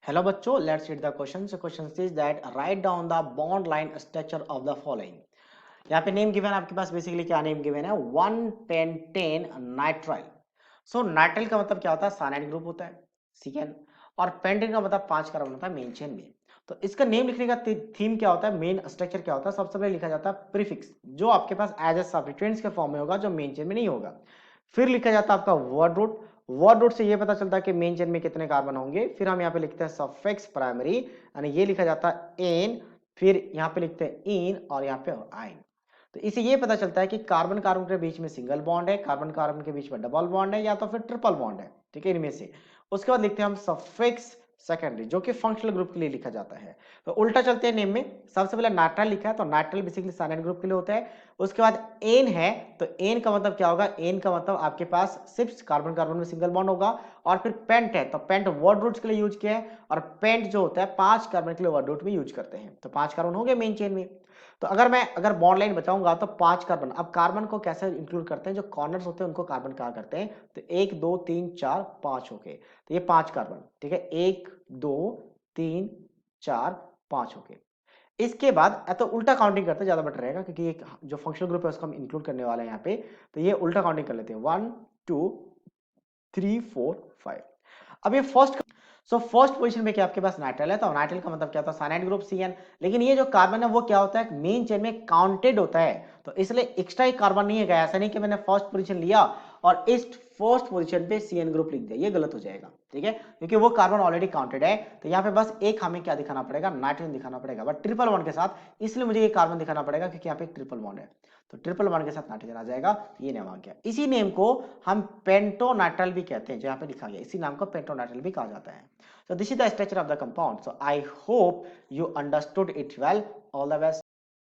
Hello बच्चों, let's read the question. So question is that write down the bond line structure of the following. यहाँ पे name given है आपके पास। Basically क्या name given है? 1 pentane nitrile. सो nitrile का मतलब क्या होता है? साइनाइड ग्रुप होता है, ठीक है। और पेंटेन का मतलब 5 कार्बन होता है मेन चेन में। तो इसका नेम लिखने का थीम क्या होता है? मेन स्ट्रक्चर क्या होता है? सबसे पहले लिखा जाता है प्रीफिक्स, जो आपके पास एज ए सब्स्टिट्यूएंट्स के फॉर्म में होगा, जो मेन चेन में नहीं होगा। फिर लिखा जाता है आपका वर्ड रूट। वर्ड रूट से ये पता चलता है कि मेन चेन में कितने कार्बन होंगे। फिर हम यहाँ पे लिखते हैं सफिक्स प्राइमरी, यानी ये लिखा जाता है एन। फिर यहाँ पे लिखते हैं इन और यहाँ पे आइन। तो इसे ये पता चलता है कि कार्बन कार्बन के बीच में सिंगल बॉन्ड है, कार्बन कार्बन के बीच में डबल बॉन्ड है, या तो फिर ट्रिपल बॉन्ड है, ठीक है, इनमें से। उसके बाद लिखते हैं हम सफिक्स सेकेंडरी, जो कि फंक्शनल ग्रुप के लिए लिखा जाता है। तो उल्टा चलते हैं नेम में। सबसे पहले नाइट्राइल लिखा है, तो नाइट्राइल बेसिकली साइनाइड ग्रुप के लिए होता है। उसके बाद एन है, तो एन का मतलब क्या होगा? एन का मतलब आपके पास सिर्फ कार्बन कार्बन में सिंगल बॉन्ड होगा। और फिर पेंट है, तो पेंट वर्ड रूट्स के लिए यूज किया है। और पेंट जो होता है 5 कार्बन के लिए वर्ड रूट में यूज करते हैं। तो 5 कार्बन हो गए मेन चेन में। तो अगर बॉन्ड लाइन बचाऊंगा तो 5 कार्बन। अब कार्बन को कैसे इंक्लूड करते हैं? जो कॉर्नर्स होते हैं उनको कार्बन कहा करते हैं। तो 1 2 3 4 5 हो गए। तो ये 5 कार्बन, ठीक है, 1 2 3 4 5 हो गए। इसके बाद या तो उल्टा काउंटिंग करते ज्यादा बेटर रहेगा, क्योंकि एक जो फंक्शनल ग्रुप है उसको हम इंक्लूड करने वाले हैं यहाँ पे। तो ये उल्टा काउंटिंग कर लेते हैं, 1 2 3 4 5। अब ये फर्स्ट पोजीशन पे क्या आपके पास नाइट्राइल है, तो नाइट्राइल का मतलब क्या होता है? Cyanide group CN। लेकिन ये जो कार्बन है वो क्या होता है? मेन चेन में काउंटेड होता है। तो इसलिए एक्स्ट्रा एक कार्बन नहीं है। ऐसा नहीं कि मैंने फर्स्ट पोजीशन लिया और इस फर्स्ट पोजीशन पे CN ग्रुप लिख दिया, ये गलत हो जाएगा, ठीक है, क्योंकि वो कार्बन ऑलरेडी काउंटेड है। तो यहाँ पे बस एक हमें क्या दिखाना पड़ेगा? नाइट्रोजन दिखाना पड़ेगा, बट ट्रिपल बॉन्ड के साथ। इसलिए मुझे ये कार्बन दिखाना पड़ेगा क्योंकि यहाँ पे एक ट्रिपल बॉन्ड है। तो ट्रिपल बॉन्ड के साथ नाइट्रोजन आ जाएगा। ये नाम आ गया। इसी नेम को हम पेंटोनाइट्राइल भी कहते हैं, जो यहाँ पे लिखा गया, इसी नाम को पेंटोनाइट्राइल भी कहा जाता है। So this is the structure of the compound. So I hope you understood it well. All the best.